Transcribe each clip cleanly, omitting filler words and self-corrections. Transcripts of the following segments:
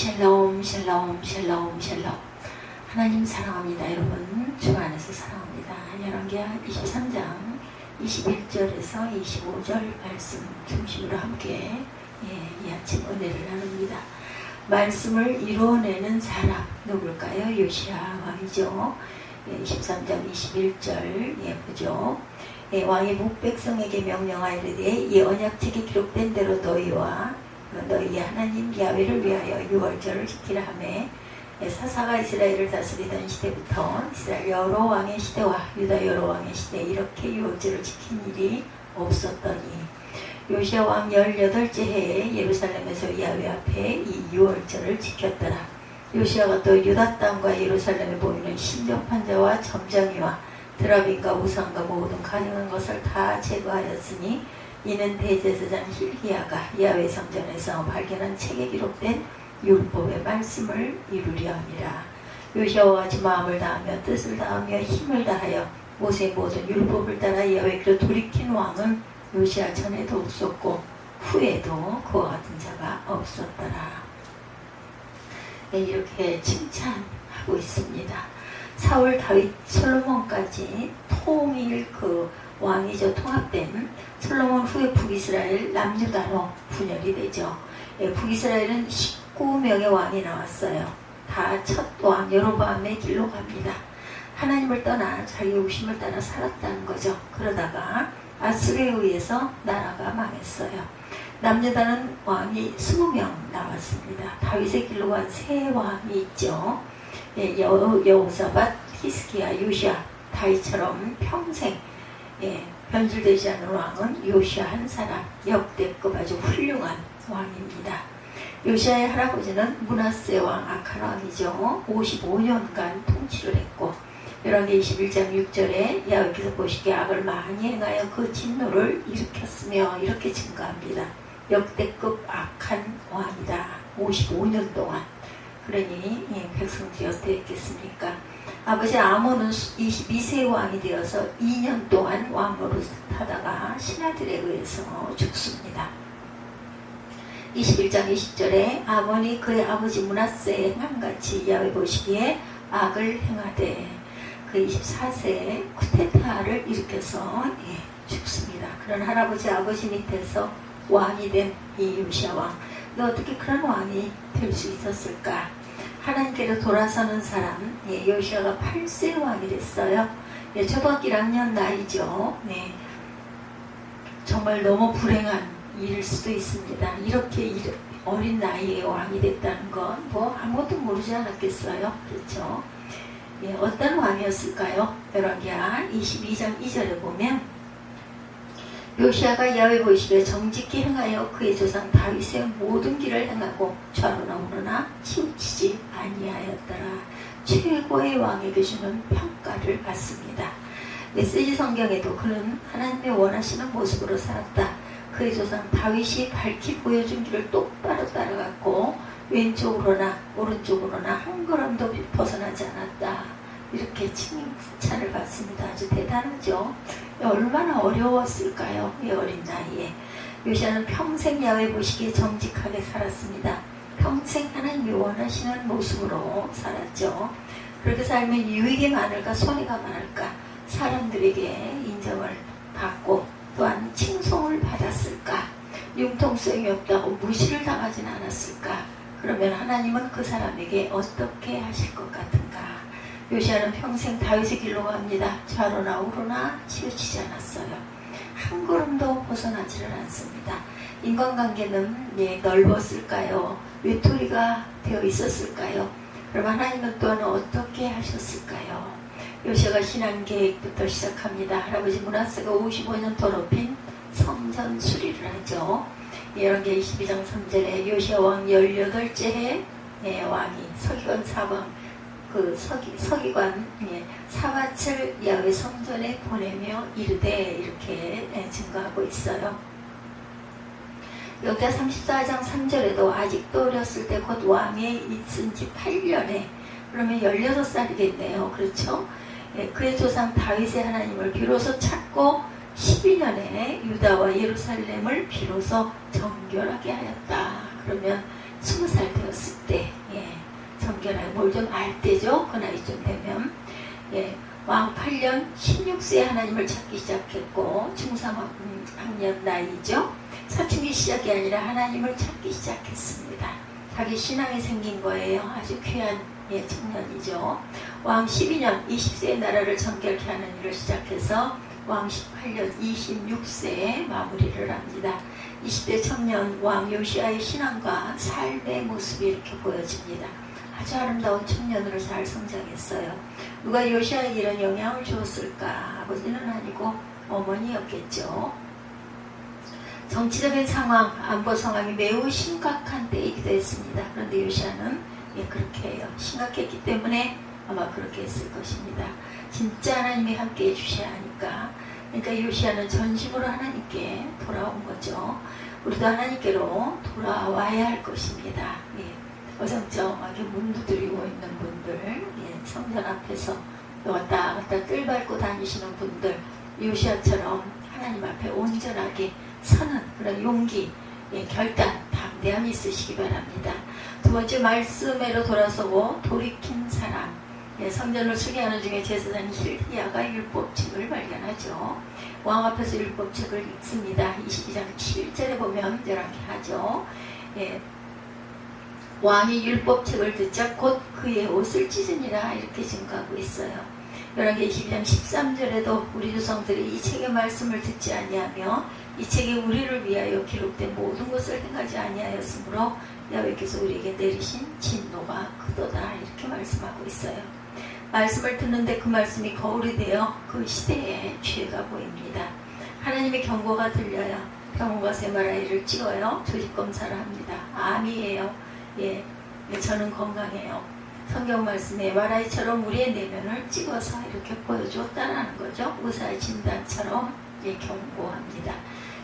샬롬 샬롬 샬롬 샬롬. 하나님 사랑합니다. 여러분 주 안에서 사랑합니다. 열왕기하 23장 21절에서 25절 말씀 중심으로 함께 이 아침 은혜를 나눕니다. 말씀을 이루어내는 사람 누굴까요? 요시야 왕이죠. 23장 21절 보죠. 왕이 북백성에게 명령하이르되 이 언약책에 기록된 대로 너희와 너희 하나님 야훼를 위하여 유월절을 지키라 하매 사사가 이스라엘을 다스리던 시대부터 이스라엘 여러 왕의 시대와 유다 여러 왕의 시대에 이렇게 유월절을 지킨 일이 없었더니 요시야 왕 18째 해에 예루살렘에서 야훼 앞에 이 유월절을 지켰더라. 요시야가 또 유다 땅과 예루살렘에 보이는 신정판자와 점장이와 드라빈과 우상과 모든 가능한 것을 다 제거하였으니 이는 대제사장 힐기야가 야훼 성전에서 발견한 책에 기록된 율법의 말씀을 이루려 함이라. 요시야와 같이 마음을 다하며 뜻을 다하며 힘을 다하여 모세의 모든 율법을 따라 야훼께로 돌이킨 왕은 요시야 전에도 없었고 후에도 그와 같은 자가 없었더라. 이렇게 칭찬하고 있습니다. 사울, 다윗, 솔로몬까지 통일 왕이죠. 통합된 솔로몬 후에 북이스라엘 남유다로 분열이 되죠. 북이스라엘은 19명의 왕이 나왔어요. 다 첫 왕 여로보암의 길로 갑니다. 하나님을 떠나 자기 욕심을 따라 살았다는 거죠. 그러다가 아수르에 의해서 나라가 망했어요. 남유다는 왕이 20명 나왔습니다. 다윗의 길로 간 세 왕이 있죠. 여호사밧, 히스기야, 요시야, 다윗처럼 평생 변질되지 않은 왕은 요시야 한 사람, 역대급 아주 훌륭한 왕입니다. 요시야의 할아버지는 므낫세 왕 아칸 왕이죠. 55년간 통치를 했고 열왕기 21장 6절에 야훼께서 보시기에 악을 많이 행하여 그 진노를 일으켰으며 이렇게 증거합니다. 역대급 악한 왕이다. 55년 동안. 그러니 백성들이 어떻게 했겠습니까? 아버지 아몬은 22세 왕이 되어서 2년 동안 왕노릇 하다가 신하들에 의해서 죽습니다. 21장 20절에 아몬이 그의 아버지 므낫세의 행함같이 야훼 보시기에 악을 행하되 그 24세에 쿠데타를 일으켜서 죽습니다. 그런 할아버지 아버지 밑에서 왕이 된 이 요시야 왕, 어떻게 그런 왕이 될 수 있었을까? 하나님께로 돌아서는 사람, 요시야가 8세 왕이 됐어요. 초등학교 1학년 나이죠. 정말 너무 불행한 일일 수도 있습니다. 이렇게 어린 나이에 왕이 됐다는 건 뭐 아무것도 모르지 않았겠어요. 그렇죠? 어떤 왕이었을까요? 열왕기하 22장 2절에 보면 요시야가 야훼 보시기에 정직히 행하여 그의 조상 다윗의 모든 길을 행하고 좌로나 우로나 치우치지 아니하였더라. 최고의 왕에게 주는 평가를 받습니다. 메시지 성경에도 그는 하나님의 원하시는 모습으로 살았다. 그의 조상 다윗이 밝히 보여준 길을 똑바로 따라갔고 왼쪽으로나 오른쪽으로나 한 걸음도 벗어나지 않았다. 이렇게 칭찬을 받습니다. 아주 대단하죠. 얼마나 어려웠을까요? 이 어린 나이에. 요시야는 평생 야훼 보시기에 정직하게 살았습니다. 평생 하나님이 원하시는 모습으로 살았죠. 그렇게 살면 유익이 많을까 손해가 많을까? 사람들에게 인정을 받고 또한 칭송을 받았을까? 융통성이 없다고 무시를 당하진 않았을까? 그러면 하나님은 그 사람에게 어떻게 하실 것 같은가? 요시야는 평생 다윗의 길로 갑니다. 좌로나 우로나 치우치지 않았어요. 한 걸음도 벗어나지를 않습니다. 인간관계는 넓었을까요? 외톨이가 되어 있었을까요? 그럼 하나님은 또한 어떻게 하셨을까요? 요시야가 신앙 계획부터 시작합니다. 할아버지 므낫세가 55년 더럽힌 성전 수리를 하죠. 열왕기 22장 3절에 요시야 왕 18째 해 왕이 서기관 사방 서기관 사밧을 야훼 성전에 보내며 이르되 이렇게 증거하고 있어요. 역대 34장 3절에도 아직도 어렸을 때 곧 왕에 있은 지 8년에 그러면 16살이겠네요. 그렇죠? 그의 조상 다윗의 하나님을 비로소 찾고 12년에 유다와 예루살렘을 비로소 정결하게 하였다. 그러면 20살 되었을 때 58년 16세에 하나님을 찾기 시작했고 중삼학년 나이죠. 사춘기 시작이 아니라 하나님을 찾기 시작했습니다. 자기 신앙이 생긴 거예요. 아주 귀한 청년이죠. 왕 12년 20세의 나라를 정결케 하는 일을 시작해서 왕 18년 26세에 마무리를 합니다. 20대 청년 왕 요시아의 신앙과 삶의 모습이 이렇게 보여집니다. 아주 아름다운 청년으로 잘 성장했어요. 누가 요시아에게 이런 영향을 주었을까? 아버지는 아니고 어머니였겠죠. 정치적인 상황, 안보 상황이 매우 심각한 때이기도 했습니다. 그런데 요시아는 그렇게 해요. 심각했기 때문에 아마 그렇게 했을 것입니다. 진짜 하나님이 함께 해주셔야 하니까. 그러니까 요시아는 전심으로 하나님께 돌아온 거죠. 우리도 하나님께로 돌아와야 할 것입니다. 어정쩡하게 문 두드리고 있는 분들, 성전 앞에서 왔다 갔다 뜰 밟고 다니시는 분들, 요시아처럼 하나님 앞에 온전하게 서는 그런 용기, 결단, 담대함이 있으시기 바랍니다. 두 번째, 말씀으로 돌아서고 돌이킨 사람. 성전을 수리하는 중에 제사장 hilkiya가 율법책을 발견하죠. 왕 앞에서 율법책을 읽습니다. 22장 11절에 보면 이렇게 하죠. 왕이 율법책을 듣자 곧 그의 옷을 찢으니라, 이렇게 증거하고 있어요. 열왕기 22장 13절에도 우리 조상들이 이 책의 말씀을 듣지 아니하며 이 책이 우리를 위하여 기록된 모든 것을 행하지 아니하였으므로 야훼께서 우리에게 내리신 진노가 크도다, 이렇게 말씀하고 있어요. 말씀을 듣는데 그 말씀이 거울이 되어 그 시대에 죄가 보입니다. 하나님의 경고가 들려요. 병원과 세마라이를 찍어요. 조직검사를 합니다. 암이에요. 저는 건강해요. 성경 말씀에 MRI처럼 우리의 내면을 찍어서 이렇게 보여주었다라는 거죠. 의사의 진단처럼 경고합니다.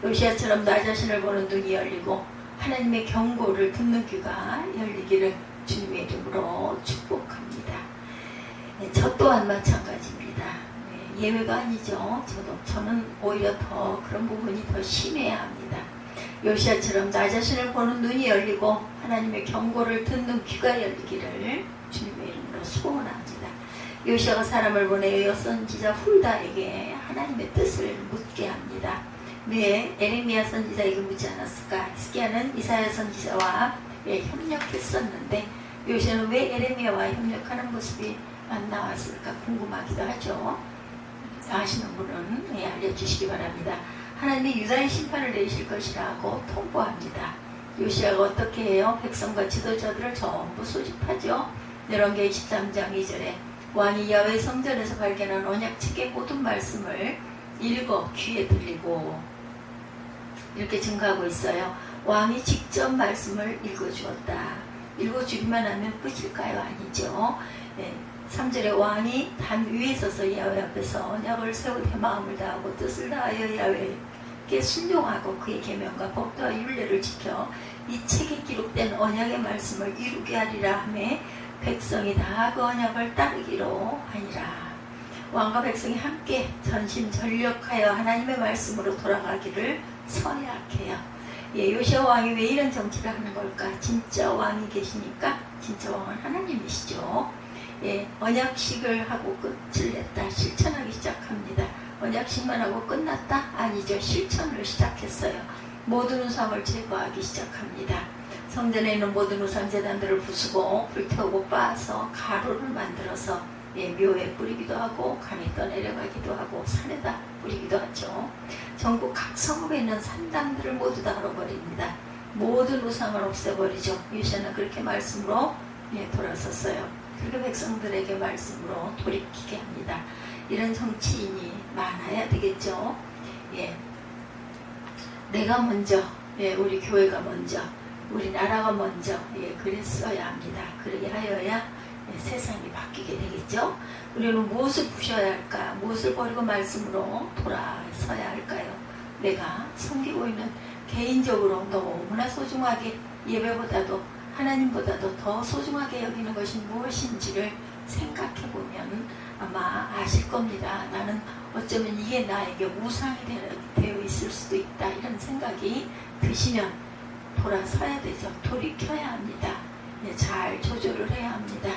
요시아처럼 나 자신을 보는 눈이 열리고 하나님의 경고를 듣는 귀가 열리기를 주님의 이름으로 축복합니다. 저 또한 마찬가지입니다. 예외가 아니죠. 저는 오히려 더 그런 부분이 더 심해야 합니다. 요시아처럼 나 자신을 보는 눈이 열리고 하나님의 경고를 듣는 귀가 열리기를 주님의 이름으로 소원합니다. 요시아가 사람을 보내어 선지자 훌다에게 하나님의 뜻을 묻게 합니다. 왜 에레미야 선지자에게 묻지 않았을까? 히스기야는 이사야 선지자와 협력했었는데 요시아는 왜 에레미야와 협력하는 모습이 안 나왔을까 궁금하기도 하죠. 아시는 분은 알려주시기 바랍니다. 하나님이 유다의 심판을 내리실 것이라고 통보합니다. 요시아가 어떻게 해요? 백성과 지도자들을 전부 소집하죠. 열왕기 23장 2절에 왕이 야훼 성전에서 발견한 언약책의 모든 말씀을 읽어 귀에 들리고, 이렇게 증거하고 있어요. 왕이 직접 말씀을 읽어주었다. 읽어주기만 하면 끝일까요? 아니죠. 3절에 왕이 단 위에 서서 야훼 앞에서 언약을 세우되 마음을 다하고 뜻을 다하여 야훼께 순종하고 그의 계명과 법도와 율례를 지켜 이 책에 기록된 언약의 말씀을 이루게 하리라 하매 백성이 다 그 언약을 따르기로 하니라. 왕과 백성이 함께 전심전력하여 하나님의 말씀으로 돌아가기를 서약해요. 요시아 왕이 왜 이런 정치를 하는 걸까? 진짜 왕이 계시니까. 진짜 왕은 하나님이시죠. 언약식을 하고 끝을 냈다. 실천하기 시작합니다. 언약식만 하고 끝났다? 아니죠. 실천을 시작했어요. 모든 우상을 제거하기 시작합니다. 성전에 있는 모든 우상 제단들을 부수고 불태우고 빻아서 가루를 만들어서 묘에 뿌리기도 하고 강에 떠내려가기도 하고 산에다 뿌리기도 하죠. 전국 각 성읍에 있는 산당들을 모두 다 얼어버립니다. 모든 우상을 없애버리죠. 요시아는 그렇게 말씀으로 돌아섰어요. 그렇게 백성들에게 말씀으로 돌이키게 합니다. 이런 정치인이 많아야 되겠죠. 내가 먼저, 우리 교회가 먼저, 우리 나라가 먼저, 그랬어야 합니다. 그러게 하여야 세상이 바뀌게 되겠죠. 우리는 무엇을 부셔야 할까? 무엇을 버리고 말씀으로 돌아서야 할까요? 내가 섬기고 있는 개인적으로 너무나 소중하게, 예배보다도 하나님보다도 더 소중하게 여기는 것이 무엇인지를 생각해보면 아마 아실 겁니다. 나는 어쩌면 이게 나에게 우상이 되어 있을 수도 있다. 이런 생각이 드시면 돌아서야 되죠. 돌이켜야 합니다. 잘 조절을 해야 합니다.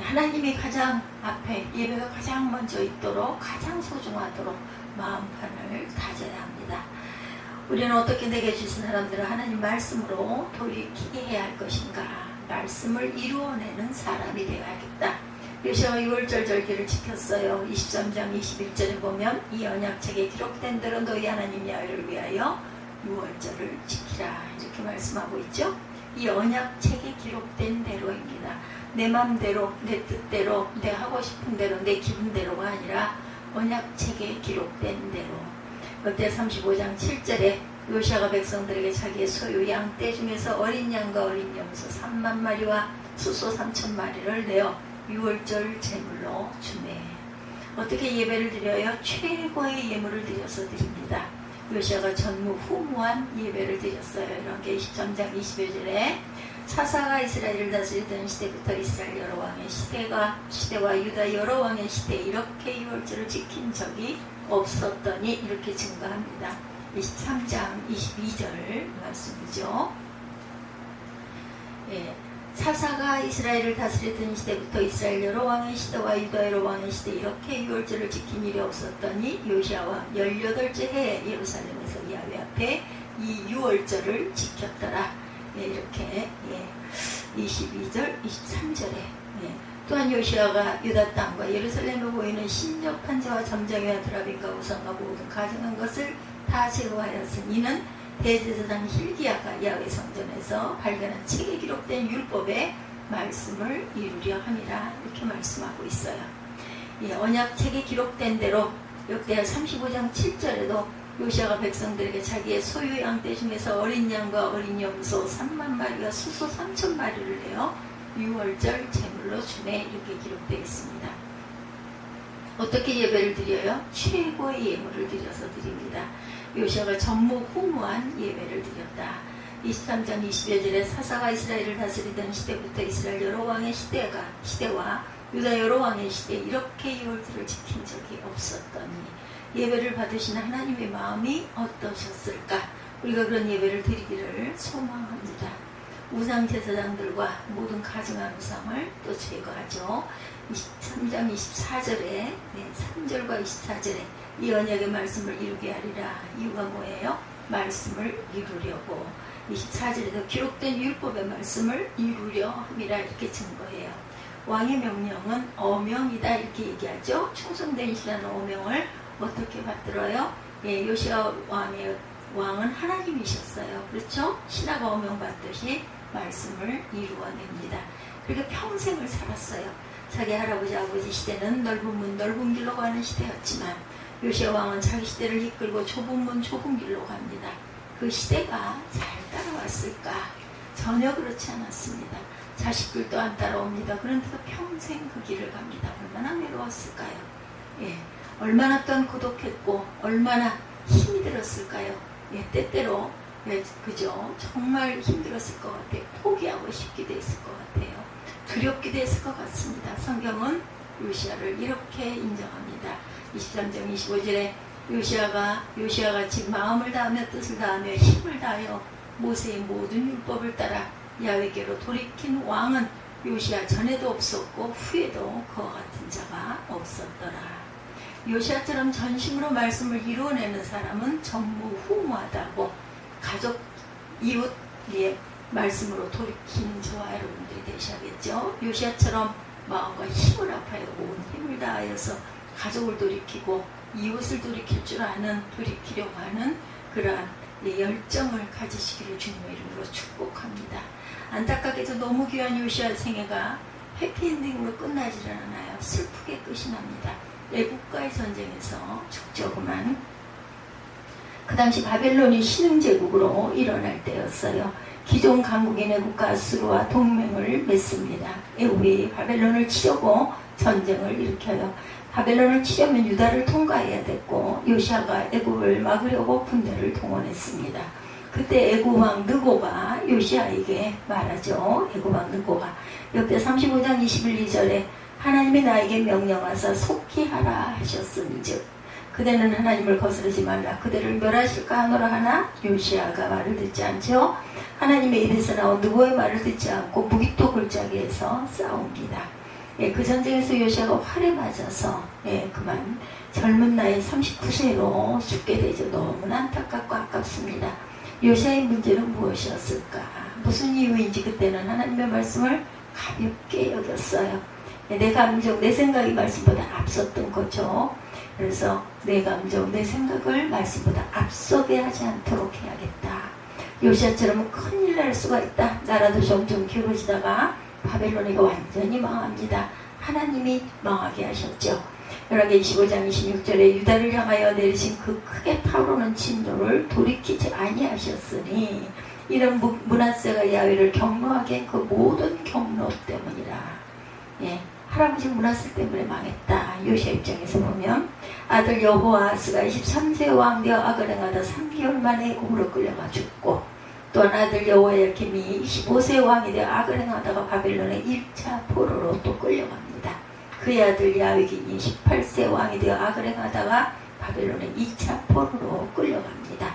하나님이 가장 앞에, 예배가 가장 먼저 있도록, 가장 소중하도록 마음판을 다져야 합니다. 우리는 어떻게 내게 주신 사람들은 하나님 말씀으로 돌이키게 해야 할 것인가? 말씀을 이루어내는 사람이 되어야겠다. 요시아가 6월절 절기를 지켰어요. 23장 21절에 보면 이 언약책에 기록된 대로 너희 하나님 야훼를 위하여 6월절을 지키라, 이렇게 말씀하고 있죠. 이 언약책에 기록된 대로입니다. 내 맘대로, 내 뜻대로, 내 하고 싶은 대로, 내 기분대로가 아니라 언약책에 기록된 대로. 롯데 35장 7절에 요시아가 백성들에게 자기의 소유 양떼 중에서 어린 양과 어린 염소 3만 마리와 수소 3천 마리를 내어 6월절 제물로 주매. 어떻게 예배를 드려요? 최고의 예물을 드려서 드립니다. 요시아가 전무후무한 예배를 드렸어요. 이런 게 23장 20절에 사사가 이스라엘을 다스리던 시대부터 이스라엘 여러 왕의 시대와 유다 여러 왕의 시대에 이렇게 6월절을 지킨 적이 없었더니 이렇게 증거합니다. 23장 22절 말씀이죠. 사사가 이스라엘을 다스리던 시대부터 이스라엘 여러 왕의 시대와 유다 여러 왕의 시대 이렇게 6월절을 지킨 일이 없었더니 요시아와 18째 해에 예루살렘에서 야훼 앞에 이 6월절을 지켰더라. 이렇게 22절 23절에 또한 요시아가 유다 땅과 예루살렘에 보이는 신적 판재와 점장이와 드라빔과 우상과 모든 가증한 것을 다 제거하였으니 이는 대제사장 hil기야가 야훼 성전에서 발견한 책에 기록된 율법의 말씀을 이루려 함이라, 이렇게 말씀하고 있어요. 언약책에 기록된 대로 역대하 35장 7절에도 요시아가 백성들에게 자기의 소유 양떼 중에서 어린 양과 어린 염소 3만 마리와 수소 3천 마리를 내어 6월절 제물로 주매, 이렇게 기록되어 있습니다. 어떻게 예배를 드려요? 최고의 예물을 드려서 드립니다. 요시아가 전무후무한 예배를 드렸다. 23장 20절에 사사가 이스라엘을 다스리던 시대부터 이스라엘 여러 왕의 시대와 유다 여러 왕의 시대 이렇게 6월절을 지킨 적이 없었더니 예배를 받으신 하나님의 마음이 어떠셨을까? 우리가 그런 예배를 드리기를 소망합니다. 우상 제사장들과 모든 가증한 우상을 또 제거하죠. 23장 24절에 3절과 24절에 이 언약의 말씀을 이루게 하리라. 이유가 뭐예요? 말씀을 이루려고. 24절에도 기록된 율법의 말씀을 이루려 함이라, 이렇게 증거해요. 왕의 명령은 어명이다, 이렇게 얘기하죠. 충성된 신하는 어명을 어떻게 받들어요? 요시아 왕은 하나님이셨어요. 그렇죠? 신하가 어명 받듯이 말씀을 이루어냅니다. 그렇게 평생을 살았어요. 자기 할아버지 아버지 시대는 넓은 문 넓은 길로 가는 시대였지만 요시아 왕은 자기 시대를 이끌고 좁은 문 좁은 길로 갑니다. 그 시대가 잘 따라왔을까? 전혀 그렇지 않았습니다. 자식들도 안 따라옵니다. 그런데도 평생 그 길을 갑니다. 얼마나 외로웠을까요? 얼마나 또한 고독했고 얼마나 힘이 들었을까요? 때때로 그죠? 정말 힘들었을 것 같아요. 포기하고 싶기도 했을 것 같아요. 두렵기도 했을 것 같습니다. 성경은 요시아를 이렇게 인정합니다. 23장 25절에 요시아가 집 마음을 다하며 뜻을 다하며 힘을 다하여 모세의 모든 율법을 따라 야훼께로 돌이킨 왕은 요시아 전에도 없었고 후에도 그와 같은 자가 없었더라. 요시아처럼 전심으로 말씀을 이루어내는 사람은 전무후무하다고 가족, 이웃, 말씀으로 돌이키는 저와 여러분들이 되셔야겠죠. 요시아처럼 마음과 힘을 합하여 온 힘을 다하여서 가족을 돌이키고 이웃을 돌이킬 줄 아는, 돌이키려고 하는 그러한 열정을 가지시기를 주님의 이름으로 축복합니다. 안타깝게도 너무 귀한 요시아 생애가 해피엔딩으로 끝나지를 않아요. 슬프게 끝이 납니다. 애국과의 전쟁에서 죽죠. 그 당시 바벨론이 신흥제국으로 일어날 때였어요. 기존 강국인 애국과 아수르와 동맹을 맺습니다. 애국이 바벨론을 치려고 전쟁을 일으켜요. 바벨론을 치려면 유다를 통과해야 됐고 요시아가 애국을 막으려고 군대를 동원했습니다. 그때 애국왕 느고가 요시아에게 말하죠. 애국왕 느고가 역대 35장 21절에 하나님이 나에게 명령하사 속히 하라 하셨은즉 그대는 하나님을 거스르지 말라. 그대를 멸하실까 하노라 하나 요시아가 말을 듣지 않죠. 하나님의 입에서 나온 느고의 말을 듣지 않고 무기토 골짜기에서 싸웁니다. 예, 그 전쟁에서 요시아가 활에 맞아서 그만 젊은 나이 39세로 죽게 되죠. 너무나 안타깝고 아깝습니다. 요시아의 문제는 무엇이었을까? 무슨 이유인지 그때는 하나님의 말씀을 가볍게 여겼어요. 내 감정, 내 생각이 말씀보다 앞섰던 거죠. 그래서 내 감정, 내 생각을 말씀보다 앞서게 하지 않도록 해야겠다. 요시아처럼 큰일 날 수가 있다. 나라도 점점 기울어지다가 바벨론이가 완전히 망합니다. 하나님이 망하게 하셨죠. 열왕기 25장 26절에 유다를 향하여 내리신 그 크게 타오르는 진노를 돌이키지 아니하셨으니 이런 므낫세가 야훼를 경노하게 한 그 모든 경로 때문이라. 할아버지 므낫세 때문에 망했다. 요시아 입장에서 보면 아들 여호아스가 23세 왕되어 악을 행하다 3개월 만에 애굽으로 끌려가 죽고, 또한 아들 여호야김이 25세 왕이 되어 악을 행하다가 바벨론의 1차 포로로 또 끌려갑니다. 그의 아들 야훼긴이 18세 왕이 되어 악을 행하다가 바벨론의 2차 포로로 끌려갑니다.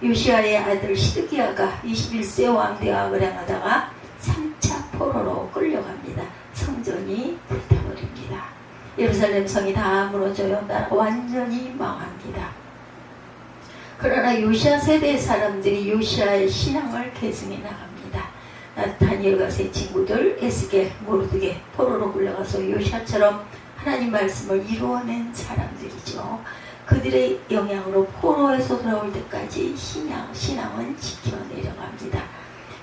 요시아의 아들 시드기야가 21세 왕 되어 악을 행하다가 3차 포로로 끌려갑니다. 성전이 불타버립니다. 예루살렘 성이 다 무너져요. 나라가 완전히 망합니다. 그러나 요시아 세대의 사람들이 요시아의 신앙을 계승해 나갑니다. 다니엘과 세 친구들, 에스겔, 모르드게 포로로 끌려가서 요시아처럼 하나님 말씀을 이루어낸 사람들이죠. 그들의 영향으로 포로에서 돌아올 때까지 신앙은 지켜내려갑니다.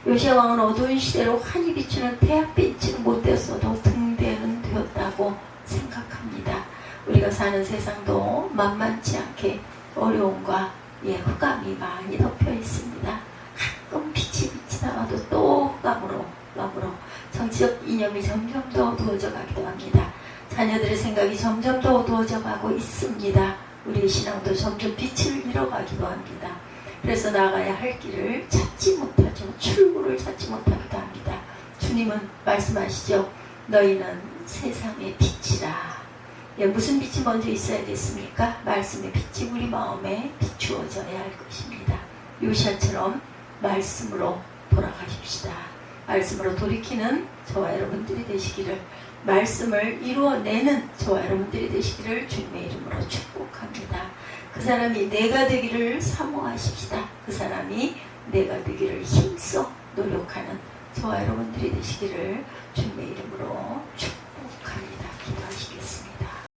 요시아 왕은 어두운 시대로 환히 비추는 태양빛은 못 되었어도 등대는 되었다고 생각합니다. 우리가 사는 세상도 만만치 않게 어려움과 흑암이 많이 덮여 있습니다. 가끔 빛이 비치다가도 또 흑암으로 정치적 이념이 점점 더 어두워져 가기도 합니다. 자녀들의 생각이 점점 더 어두워져 가고 있습니다. 우리의 신앙도 점점 빛을 잃어가기도 합니다. 그래서 나가야 할 길을 찾지 못하죠. 출구를 찾지 못하기도 합니다. 주님은 말씀하시죠. 너희는 세상의 빛이라. 무슨 빛이 먼저 있어야겠습니까? 말씀의 빛이 우리 마음에 비추어져야 할 것입니다. 요시아처럼 말씀으로 돌아가십시다. 말씀으로 돌이키는 저와 여러분들이 되시기를, 말씀을 이루어내는 저와 여러분들이 되시기를 주님의 이름으로 축복합니다. 그 사람이 내가 되기를 사모하십시다. 그 사람이 내가 되기를 힘써 노력하는 저와 여러분들이 되시기를 주님의 이름으로 축복합니다.